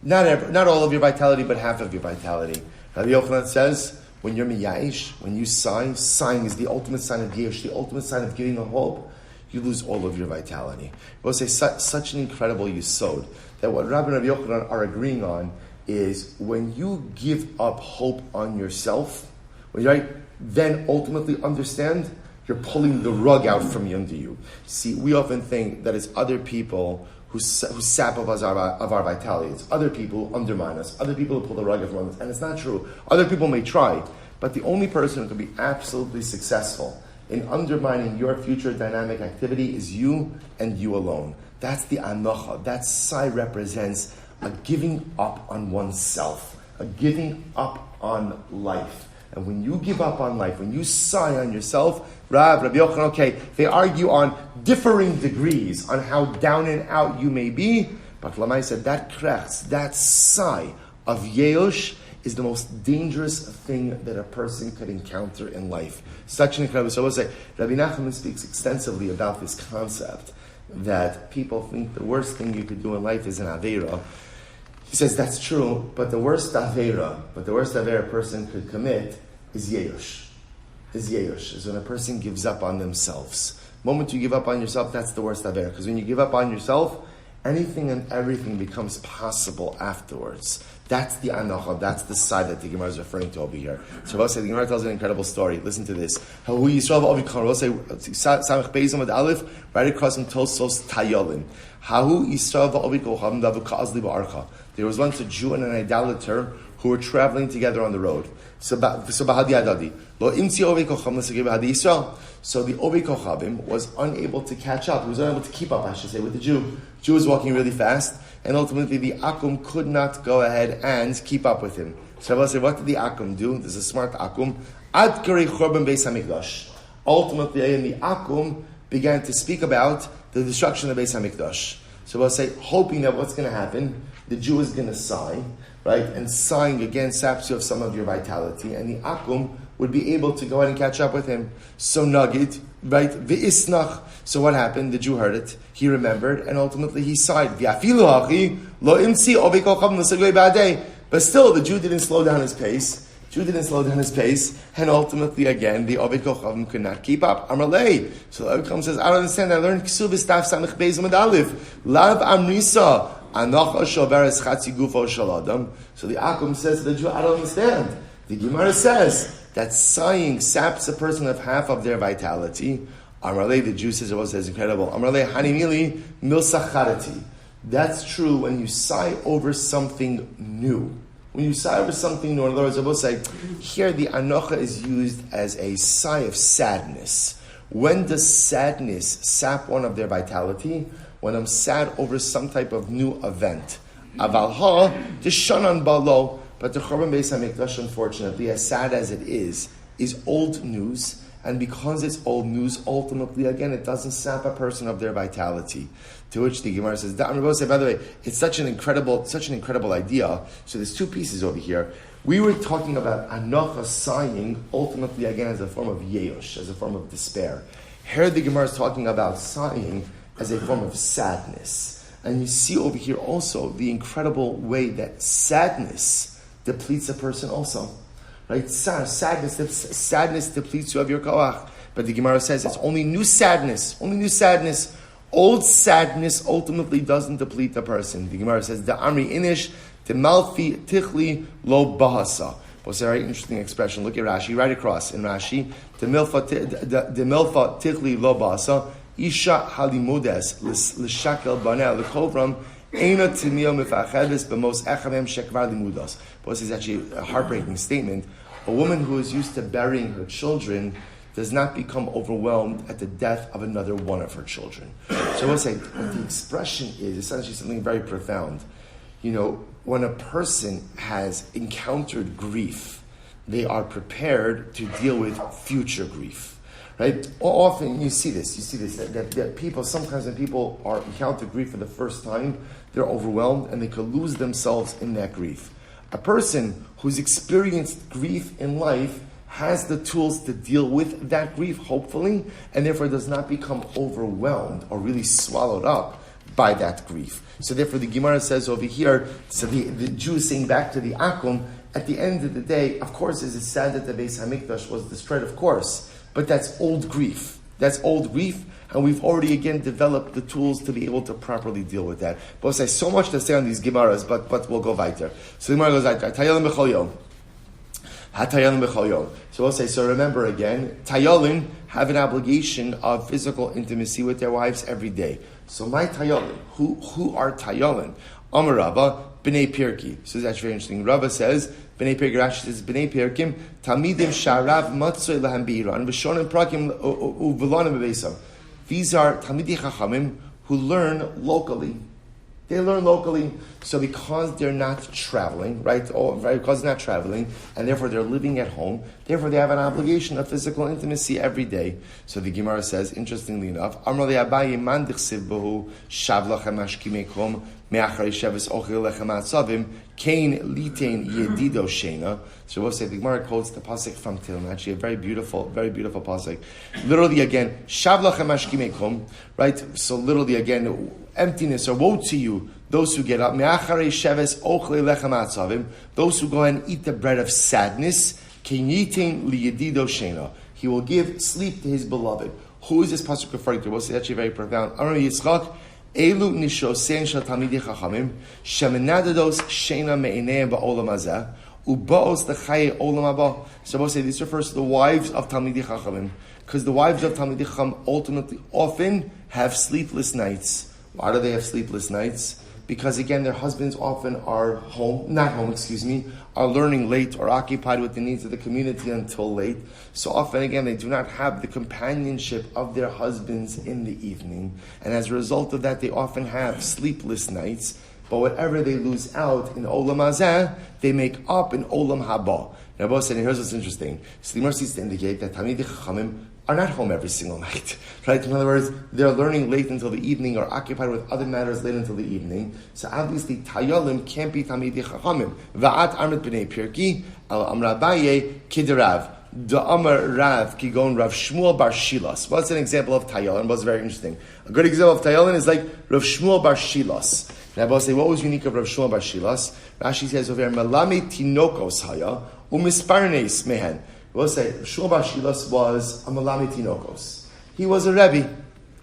Speaker 1: not all of your vitality, but half of your vitality. Rabbi Yochanan says, when you're miyayish, when you sighing is the ultimate sign of yesh, the ultimate sign of giving a hope, you lose all of your vitality. We'll say such an incredible yisod, that what Rabbi and Rabbi Yochanan are agreeing on is when you give up hope on yourself, then ultimately understand you're pulling the rug out from under you. See, we often think that it's other people who sap of our vitality. It's other people who undermine us, other people who pull the rug out from us, and it's not true. Other people may try, but the only person who can be absolutely successful in undermining your future dynamic activity is you and you alone. That's the anocha. That sigh represents a giving up on oneself, a giving up on life. And when you give up on life, when you sigh on yourself, Rabbi Yochanan, they argue on differing degrees on how down and out you may be, but Lamai said that krechs, that sigh of yeosh is the most dangerous thing that a person could encounter in life. Such an incredible. So I will say, Rabbi Nachman speaks extensively about this concept that people think the worst thing you could do in life is an aveira. He says that's true, but the worst aveira a person could commit is yeosh. Is when a person gives up on themselves. The moment you give up on yourself, that's the worst aveira. Because when you give up on yourself, anything and everything becomes possible afterwards. That's the anocha, that's the side that the Gemara is referring to over here. So I'll say the Gemara tells an incredible story. Listen to this. Hahu Yisrael v'Ovikon. We'll say Samech Beizim with Aleph, right across from Tosos Tayolin. Hahu Yisrael v'Ovikon Chavim Davu Ka'azli ba'Archa. There was once a Jew and an idolater who were traveling together on the road. So the Ovei Kochavim was unable to catch up. He was unable to keep up, I should say, with the Jew. The Jew was walking really fast, and ultimately the Akum could not go ahead and keep up with him. So I will say, what did the Akum do? This is a smart Akum. Ad Karei Chorban Beis HaMikdash. Ultimately, the Akum began to speak about the destruction of Beis HaMikdash. So we'll say, hoping that what's going to happen, the Jew is going to sigh, right? And sighing again saps you of some of your vitality, and the Akum would be able to go ahead and catch up with him. So nugget, right? V'isnach. So what happened? The Jew heard it. He remembered, and ultimately he sighed. V'afilu hachi lo imsi ovei kochavim l'segoi ba'adei. But still, the Jew didn't slow down his pace. And ultimately, again, the Ovei Kochavim could not keep up. Amalei. So the Avram says, I don't understand. I learned Kesuvos Daf Samech Beis Amud Aleph. Lav Amrisa. Anocha Shoveres Chatzi Gufo Shel Adam. So the Akum says to the Jew, I don't understand. The Gemara says that sighing saps a person of half of their vitality. Amalei, the Jew says, it was incredible. Amalei Hanimili Milsacharati. That's true when you sigh over something new. When you sigh over something new, in other words, I will say, here the anocha is used as a sigh of sadness. When does sadness sap one of their vitality? When I'm sad over some type of new event. Aval ha, tishanan balo, but the Churban Beis HaMikdash, unfortunately, as sad as it is old news, and because it's old news, ultimately, again, it doesn't sap a person of their vitality. To which the Gemara says, by the way, it's such an incredible idea. So there's two pieces over here. We were talking about anocha sighing, ultimately, again, as a form of yeush, as a form of despair. Here the Gemara is talking about sighing as a form of sadness. And you see over here also the incredible way that sadness depletes a person also. Right? Sadness depletes you of your koach. But the Gemara says it's only new sadness. Old sadness ultimately doesn't deplete the person. The Gemara says, the Amri Inish, the Malfi Tichli Lo Bahasa. What's a very interesting expression? Look at Rashi, right across in Rashi. The Milfa Tichli Lo Bahasa, Isha Halimudes, L'Shakel Banel, L'Kovram, Eina Timio Mifachedis, B'mos Echamem Shekvar Limudas. This is actually a heartbreaking statement. A woman who is used to burying her children does not become overwhelmed at the death of another one of her children. So I will say, what the expression is essentially something very profound. You know, when a person has encountered grief, they are prepared to deal with future grief. Right? Often you see this, that people, sometimes when people encounter grief for the first time, they're overwhelmed and they could lose themselves in that grief. A person who's experienced grief in life has the tools to deal with that grief, hopefully, and therefore does not become overwhelmed or really swallowed up by that grief. So therefore the Gemara says over here, so the Jews saying back to the Akum, at the end of the day, of course, is it sad that the Beis HaMikdash was destroyed, of course, but that's old grief. And we've already again developed the tools to be able to properly deal with that. But there's so much to say on these Gemaras, but we'll go weiter. So the Gemara goes weiter. Tayalim b'chol yom. Ha-tayalim b'chol yom. So we'll say, so remember again, Tayalim have an obligation of physical intimacy with their wives every day. So my Tayalim, who are Tayalim? Amar Rabba, B'nei Pirki. So that's very interesting. Rabba says, B'nei Pirki, Rashi says, B'nei Pirkim, Talmidim sharav matzoy lahem b'iran, v'shonim prakim u'v'lonim b'beisam. These are Talmidei Chachamim who learn locally. They learn locally. So because they're not traveling, because they're not traveling, and therefore they're living at home, therefore they have an obligation of physical intimacy every day. So the Gemara says, interestingly enough, Amar le'abayi man dichsiv bohu shav lachem ashkimekom me'acharei sheves ochel lechem atzavim kain litein yedido sheina. So we'll say the Gemara quotes the pasuk from Tehillim, actually a very beautiful pasuk. Literally again, shav lachem ashkimekom, right? So literally again, emptiness or woe to you, those who get up. Me'acharei sheves ochle lechem atzavim, those who go and eat the bread of sadness. Kain litein liyedido sheina. He will give sleep to his beloved. Who is this pasuk referring to? We'll say actually very profound. Amar Yitzchak, Elu nishosein shel talmidei chachamim shemenadados sheina me'ineihem ba'olam hazeh ubaos l'chayei olam haba. So we'll say this refers to the wives of talmidei chachamim, because the wives of talmidei chacham ultimately often have sleepless nights. Why do they have sleepless nights? Because again, their husbands often are are learning late or occupied with the needs of the community until late. So often again, they do not have the companionship of their husbands in the evening. And as a result of that, they often have sleepless nights. But whatever they lose out in Olam Hazeh, they make up in Olam Haba. Now, both said, here's what's interesting. Slimar seems to indicate that Talmidei Chachamim are not home every single night, right? In other words, they're learning late until the evening or occupied with other matters late until the evening. So obviously, Tayalim can't be Talmidei Chachamim. Va'at Amrit B'nei Pirki, Al Amra Abaye Kiderav. The Amar Rav Kigon Rav Shmuel Bar Shilas. What's an example of Tayalim? What's very interesting. A good example of Tayalim is like Rav Shmuel Bar Shilas. Now, I'll say, what was unique of Rav Shmuel Bar Shilas? Rashi says over here, Melamed Tinokos Haya Umisparnes Mehen. We'll say, Shmuel Bar Shilas was a Melamed Tinokos. He was a Rebbe.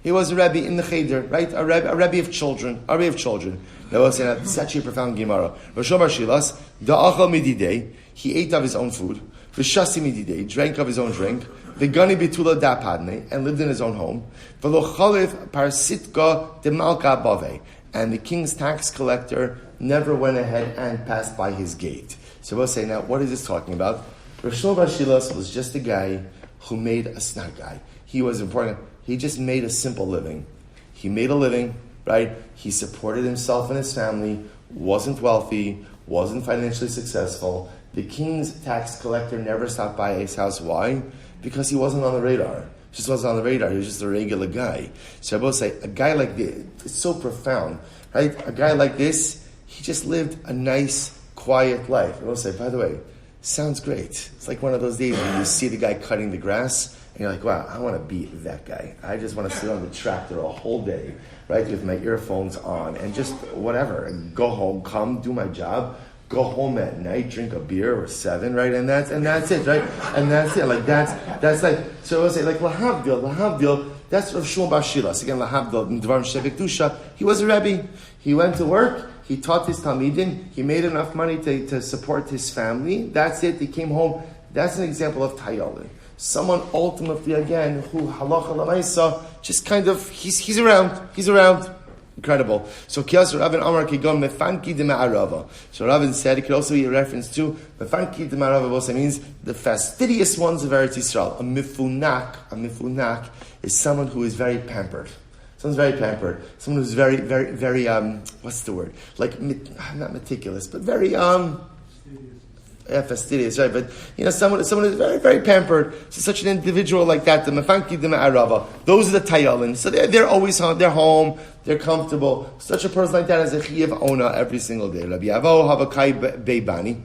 Speaker 1: He was a Rebbe in the Cheder, right? A Rebbe of children. Now we'll say that this is actually a profound Gemara. Rav Shmuel Bar Shilas, Da'achal Mididei, he ate of his own food. V'shasi mididei, drank of his own drink. V'gani bitula dapadne, and lived in his own home. V'lo chalif parsitka de malka abave, and the king's tax collector never went ahead and passed by his gate. So we'll say, now, what is this talking about? Rosh Hashilas was just a guy who made a snack guy. He was important. He just made a simple living. He made a living, right? He supported himself and his family, wasn't wealthy, wasn't financially successful. The king's tax collector never stopped by his house. Why? Because he wasn't on the radar. Just wasn't on the radar. He was just a regular guy. So I will say, a guy like this, it's so profound, right? A guy like this, he just lived a nice, quiet life. I will say, by the way, sounds great. It's like one of those days when you see the guy cutting the grass, and you're like, wow, I want to be that guy. I just want to sit on the tractor a whole day, right, with my earphones on, and just whatever, and go home, come, do my job, go home at night, drink a beer or 7, right, and that's it, right, and that's it, like that's like, so I would say, like, lahavdil, that's Rav Shmuel Bar Shilas. Again, lahavdil, in Dvarim Shebek Dusha, he was a Rebbe, he went to work, he taught his Talmidim, he made enough money to support his family, that's it, he came home. That's an example of Tayalin. Someone ultimately, again, who halacha l'maisa, just kind of, he's around. Incredible. So, Kiyas Reuven Amar Kigom Mefanki de Ma'arava. So, Reuven said, it could also be a reference to Mefanki de Ma'arava, also means the fastidious ones of Eretz Yisrael. A mifunak is someone who is very pampered. Someone's very pampered. Someone who's very, very, very, what's the word? Like, not meticulous, but very, fastidious, right? But someone who's very, very pampered. So such an individual like that, the Mefanki de Ma'arava, those are the Tayalin. So they're always home, they're home, they're comfortable. Such a person like that has a Chiyav Ona every single day. Rabbi Avo Havakai Beibani.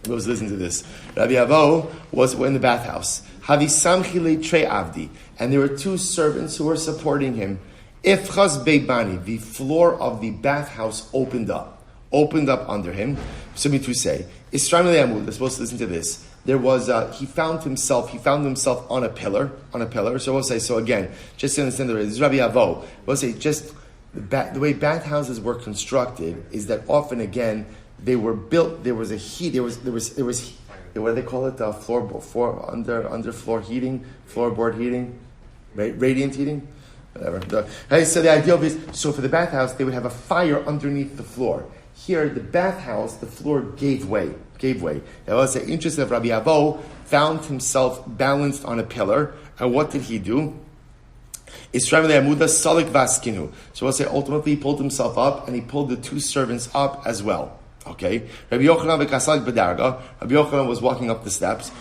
Speaker 1: Let's listen to this. Rabbi Avo was in the bathhouse. Havi Samchile Tre Avdi, and there were 2 servants who were supporting him. Ifchas Beibani, the floor of the bathhouse opened up under him. So me to say, Israel Le'amud, they're supposed to listen to this. There was, he found himself on a pillar. So we'll say, so again, just to understand this is Rabbi Avo. We'll say, just the way bathhouses were constructed is that often, again, they were built, there was a heat, there was, what do they call it? Underfloor heating, floorboard heating, radiant heating? Whatever. So the idea is, so for the bathhouse, they would have a fire underneath the floor. Here, the bathhouse, the floor gave way. That was the interest of Rabbi Avo, found himself balanced on a pillar. And what did he do? So we'll say ultimately he pulled himself up and he pulled the 2 servants up as well. Okay? Rabbi Yochanan was walking up the steps.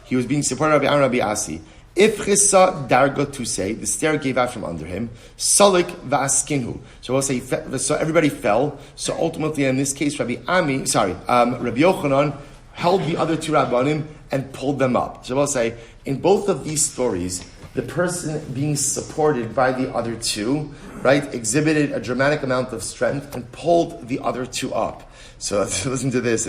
Speaker 1: He was being supported by Rabbi Asi. If chisa darga to say, the stair gave out from under him, salik va'askinhu. So we'll say, so everybody fell. So ultimately, in this case, Rabbi Yochanan held the other 2 rabbanim and pulled them up. So we'll say, in both of these stories, the person being supported by the other 2, right, exhibited a dramatic amount of strength and pulled the other 2 up. So let's listen to this.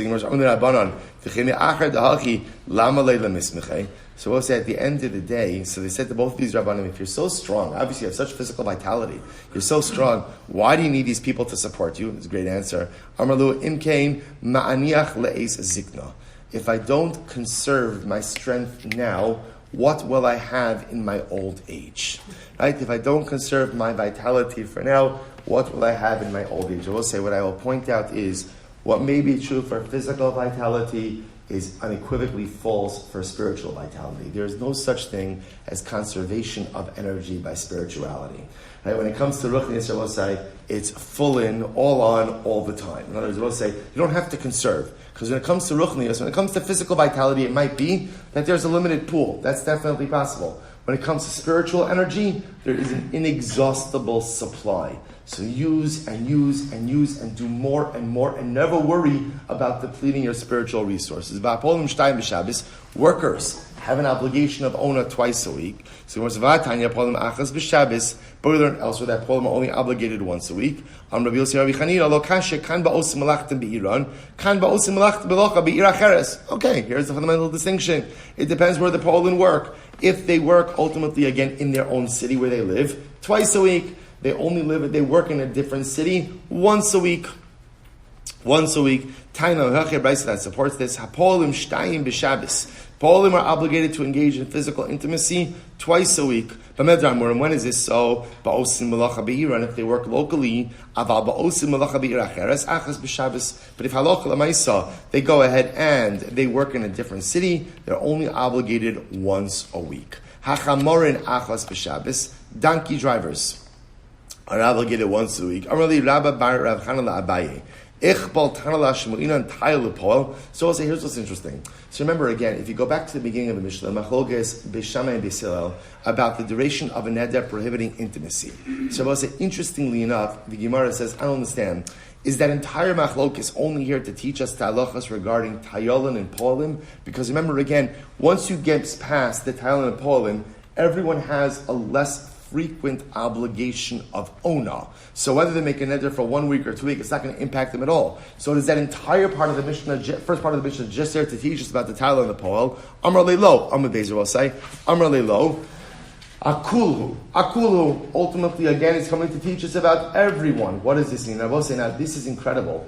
Speaker 1: So we'll say at the end of the day, so they said to both of these Rabbanim, if you're so strong, obviously you have such physical vitality, you're so strong, why do you need these people to support you? It's a great answer. Amarlu imkain ma'aniach le'es zikna. If I don't conserve my strength now, what will I have in my old age? Right? If I don't conserve my vitality for now, what will I have in my old age? I will say what I will point out is what may be true for physical vitality is unequivocally false for spiritual vitality. There is no such thing as conservation of energy by spirituality. Right? When it comes to Ruchnius, I will say it's full in, all on, all the time. In other words, I will say you don't have to conserve. Because when it comes to Ruchnius, when it comes to physical vitality, it might be that there's a limited pool. That's definitely possible. When it comes to spiritual energy, there is an inexhaustible supply. So use and do more and never worry about depleting your spiritual resources. Workers have an obligation of Ona twice a week. So we learn elsewhere that Polim are only obligated once a week. Okay, here's the fundamental distinction. It depends where the Polim work. If they work ultimately again in their own city where they live, twice a week. They work in a different city once a week. Once a week. Taina Hachir Brisa that supports this. Hapolim Shtayim b'Shabbos. Polim are obligated to engage in physical intimacy twice a week. When is this so? And if they work locally, but if halacha l'maisa, they go ahead and they work in a different city, they're only obligated once a week. Hachamorin achas b'Shabbos, donkey drivers are obligated once a week. Amrali Rabba Bar Rav Chanala Abaye. So here's what's interesting. So remember again, if you go back to the beginning of the Mishnah, Machlokes Beishamai and Beisilel, about the duration of a neder prohibiting intimacy. So I'll say, interestingly enough, the Gemara says, I don't understand, is that entire Machlokes only here to teach us halachas regarding Tayolin and Polim? Because remember again, once you get past the Tayolin and Polim, everyone has a less frequent obligation of ona. So whether they make a neder for 1 week or 2 weeks, it's not going to impact them at all. So does that entire part of the Mishnah, first part of the Mishnah, just there to teach us about the Tayla and the Poel? Amar leilo, Amar Bezer will say, Amar leilo, Akulu. Akulu, ultimately, again, is coming to teach us about everyone. What does this mean? I will say now, this is incredible.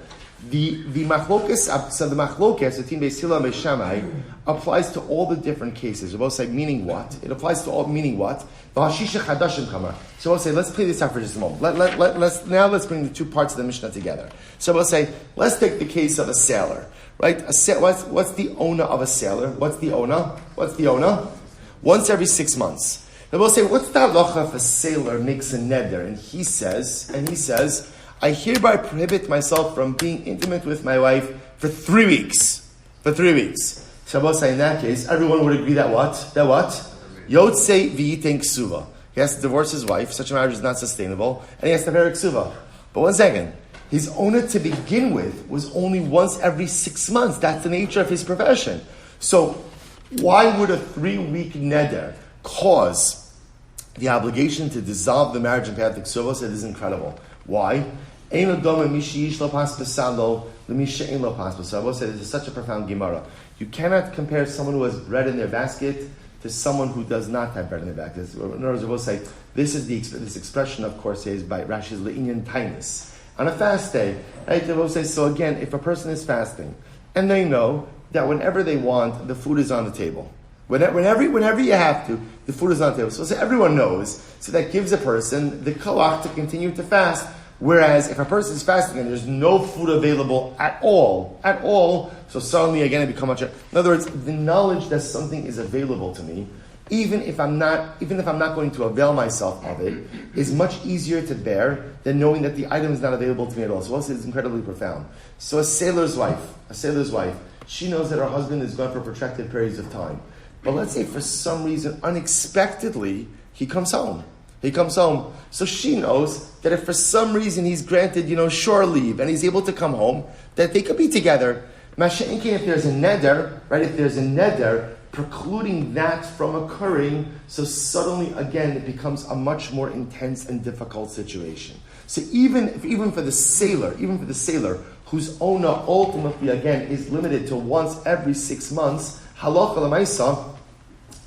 Speaker 1: The machlokes, so the machlokes, the team Beis Hillel and Beis Shammai, applies to all the different cases. We'll say, meaning what? It applies to all, meaning what? The Hashisha Chadashim Kamar. So we'll say, let's play this out for just a moment. Let's bring the two parts of the Mishnah together. So we'll say, let's take the case of a sailor, right? What's the owner of a sailor? What's the owner? Once every 6 months. Then we'll say, what's the halacha if a sailor makes a neder? And he says, I hereby prohibit myself from being intimate with my wife for 3 weeks. Shabbos, in that case, everyone would agree that what? Yotzei v'yiteng ksuva. He has to divorce his wife. Such a marriage is not sustainable. And he has to bear a ksuva. But 1 second. His owner to begin with was only once every 6 months. That's the nature of his profession. So why would a 3-week neder cause the obligation to dissolve the marriage and pay out the Kesuvos? It is incredible. Why? I will say this is such a profound Gemara. You cannot compare someone who has bread in their basket to someone who does not have bread in their basket. In other words, I will say this expression, of course, is by Rashi's le'inyan tainus. On a fast day, right? They will say, so again, if a person is fasting and they know that whenever they want, the food is on the table. Whenever you have to, the food is on the table. So everyone knows. So that gives a person the koach to continue to fast. Whereas if a person is fasting and there's no food available at all, so suddenly again it becomes much. In other words, the knowledge that something is available to me, even if I'm not going to avail myself of it, is much easier to bear than knowing that the item is not available to me at all. So also it's incredibly profound. So a sailor's wife, she knows that her husband is gone for protracted periods of time. But let's say for some reason, unexpectedly, he comes home. So she knows that if for some reason he's granted, shore leave, and he's able to come home, that they could be together. Masha'inkin, if there's a neder, right? If there's a neder precluding that from occurring, so suddenly again it becomes a much more intense and difficult situation. So even for the sailor, whose owner ultimately again is limited to once every 6 months, halacha l'maisa,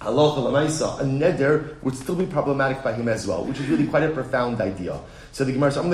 Speaker 1: a neder would still be problematic by him as well, which is really quite a profound idea. So the Gemara says,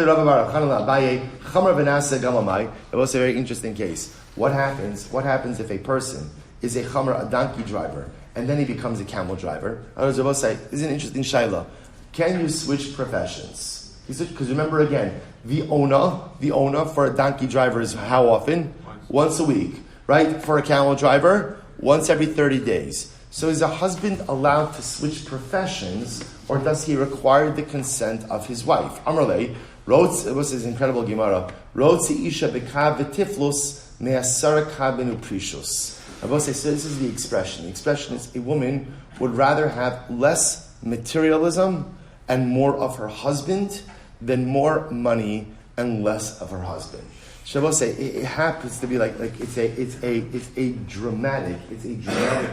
Speaker 1: it was a very interesting case. What happens if a person is a donkey driver, and then he becomes a camel driver? Others will say, this is an interesting shaila. Can you switch professions? Because remember again, the owner for a donkey driver is how often? Once a week. Right? For a camel driver, once every 30 days. So is a husband allowed to switch professions, or does he require the consent of his wife? Amrle, wrote, it was this incredible Gemara, wrote isha bekav v'tiflus me'asara kabenu prishus. I will say, so this is the expression. The expression is a woman would rather have less materialism and more of her husband than more money and less of her husband. Shabbos say it happens to be like it's a dramatic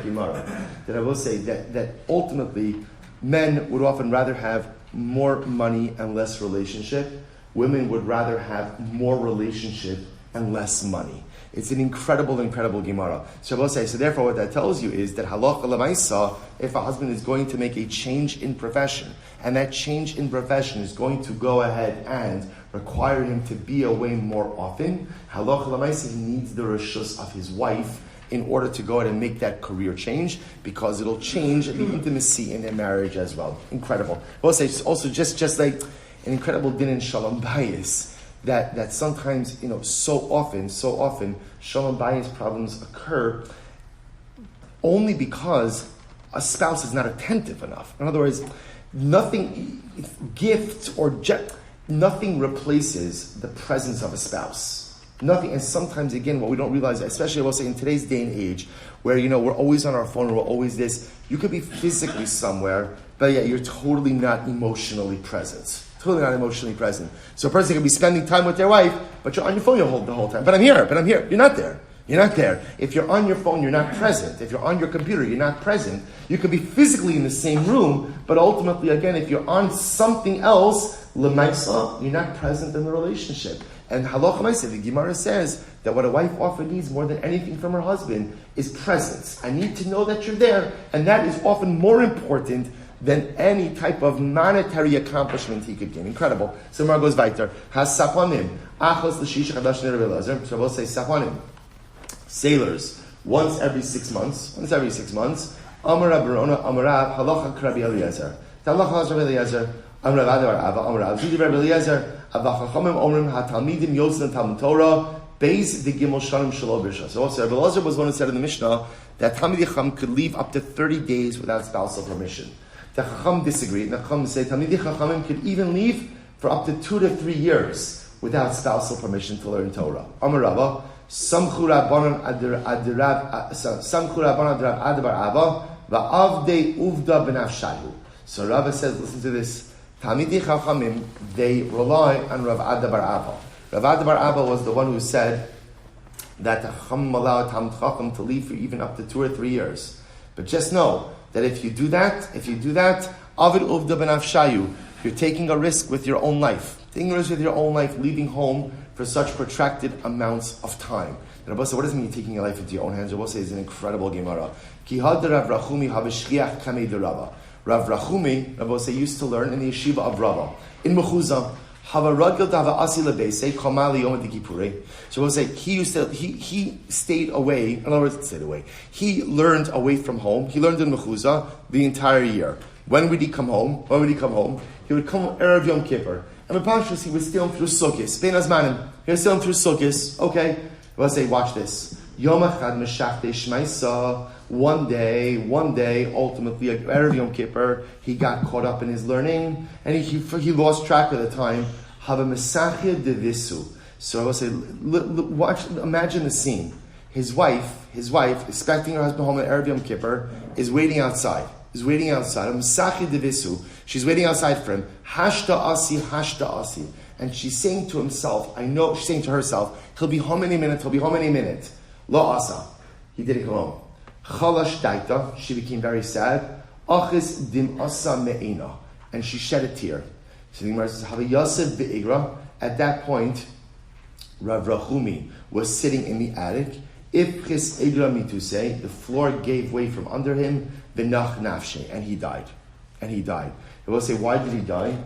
Speaker 1: Gemara that I will say that ultimately men would often rather have more money and less relationship. Women would rather have more relationship and less money. It's an incredible Gemara. Shabbos say, so therefore what that tells you is that halacha l'maisa, if a husband is going to make a change in profession, and that change in profession is going to go ahead and require him to be away more often. Halacha l'maaseh, he needs the reshus of his wife in order to go ahead and make that career change, because it'll change the intimacy in their marriage as well. Incredible. I will say it's also just like an incredible din in Shalom Bayis, that sometimes, so often, Shalom Bayis problems occur only because a spouse is not attentive enough. In other words, nothing replaces the presence of a spouse. Nothing, and sometimes again, what we don't realize, especially I will say in today's day and age, where we're always on our phone, we're always this. You could be physically somewhere, but yet you're totally not emotionally present. Totally not emotionally present. So a person can be spending time with their wife, but you're on your phone the whole time. But I'm here. You're not there. You're not there. If you're on your phone, you're not present. If you're on your computer, you're not present. You could be physically in the same room, but ultimately, again, if you're on something else, l'maisa, you're not present in the relationship. And halacha l'maisa, the Gemara says that what a wife often needs more than anything from her husband is presence. I need to know that you're there, and that is often more important than any type of monetary accomplishment he could gain. Incredible. So Gemara goes weiter. Has saponim achos l'shisha chadash nir Elazar. So we'll say saponim, sailors, once every 6 months. Amar Barona, Amarav, halacha Rabbi Eliezer. Halacha Rabbi Eliezer. Amar Rav Ava, Amar Rav Zidi Rabbi Eliezer. Avachachomim Omrim HaTalmidim Yotzin Talmud Torah. Beis the Gimel Shanim Shalom B'Risha. So also Rabbi Eliezer was one who said in the Mishnah that Talmid Chacham could leave up to 30 days without spousal permission. The Chacham disagreed. The Chacham say Talmid Chachamim could even leave for up to 2 to 3 years without spousal permission to learn Torah. Amar Rava, Samchu Rabbanon Adrab Adabar Abba Va'avdei Uvda B'Nafshayu. So Rava says, listen to this. Talmidei Chachamim, they rely on Rav Adabar Abba. Rav Adabar Abba was the one who said that the Chacham allowed Talmid Chacham to leave for even up to 2 or 3 years. But just know that if you do that, Avid Uvda B'Nafshayu, you're taking a risk with your own life. Taking a risk with your own life, leaving home for such protracted amounts of time. And Rabbi said, what does it mean taking your life into your own hands? Rabbi says it's an incredible Gemara. Ki had Rav Rachumi habeshchiach kamei de Rava. Rav Rachumi, Rabbi said, used to learn in the yeshiva of Rava. In Mechuzah, hava ragil dava asi lebese kamali yom dekipure. So Rabbi said he stayed away. In other words, he learned away from home. He learned in Mechuzah the entire year. When would he come home? He would come Erev Yom Kippur. And Mepashus, he was still through Sukkis. Bein Azmanim. He was still through Sukkis. Okay. Let's say, watch this. Yom Echad Meshachtei Shmaisa. One day, ultimately, Erev Yom Kippur, he got caught up in his learning, and he lost track of the time. Hava Mesachia Devisu. So I will say, watch, imagine the scene. His wife, expecting her husband home at Erev Yom Kippur, is waiting outside. She's waiting outside for him. Hashta asi. And she's saying to herself, he'll be home any minute. Lo asa. He didn't come home. Chalash daita. She became very sad. Achis dim asa me'ina. And she shed a tear. So the Gemara says, Havayaseh be'igra. At that point, Rav Rachumi was sitting in the attic. If his egra mituse, the floor gave way from under him, v'nach nafshe, and he died. They will say, why did he die?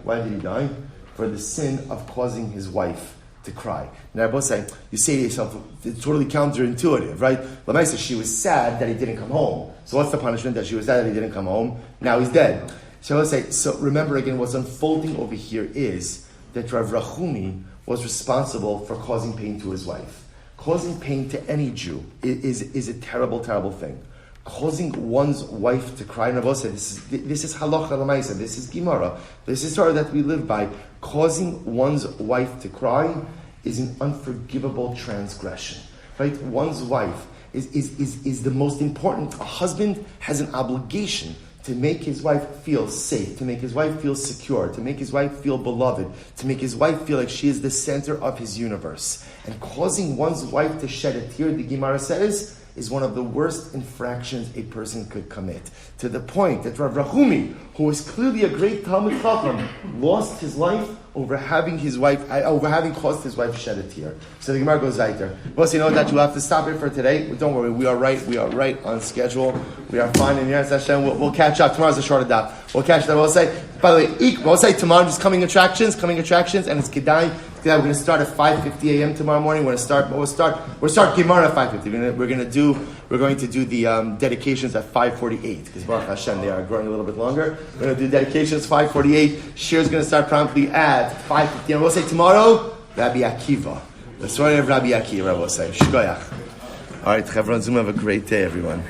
Speaker 1: For the sin of causing his wife to cry. Now, I both say, you say to yourself, it's totally counterintuitive, right? Lamaisa, she was sad that he didn't come home. So what's the punishment? That she was sad that he didn't come home. Now he's dead. So I will say, so remember again, what's unfolding over here is that Rav Rachumi was responsible for causing pain to his wife. Causing pain to any Jew is a terrible, terrible thing. Causing one's wife to cry. And Rabbi said, this is halacha l'maisa. This is Gemara. This is Torah that we live by. Causing one's wife to cry is an unforgivable transgression. Right? One's wife is the most important. A husband has an obligation to make his wife feel safe, to make his wife feel secure, to make his wife feel beloved, to make his wife feel like she is the center of his universe. And causing one's wife to shed a tear, the Gemara says, is one of the worst infractions a person could commit. To the point that Rav Rachumi, who was clearly a great Talmud Chacham, lost his life over having caused his wife shed a tear. So the Gemara goes weiter. Well, so you know that you'll have to stop it for today. But don't worry, we are right on schedule. We are fine in Yeres Hashem. We'll catch up. Tomorrow's a shorter daf. We'll catch that. We'll say, by the way, we'll say tomorrow just coming attractions, and it's Kedai We're going to start at 5:50 a.m. tomorrow morning. We'll start Gemara at 5:50. We're going to do the dedications at 5:48 because Baruch Hashem they are growing a little bit longer. We're going to do dedications 5:48. Shiur is going to start promptly at 5:50. And we'll say tomorrow Rabbi Akiva, the story of Rabbi Akiva. We'll say Shkoyach. All right, Chevron Zoom. Have a great day, everyone.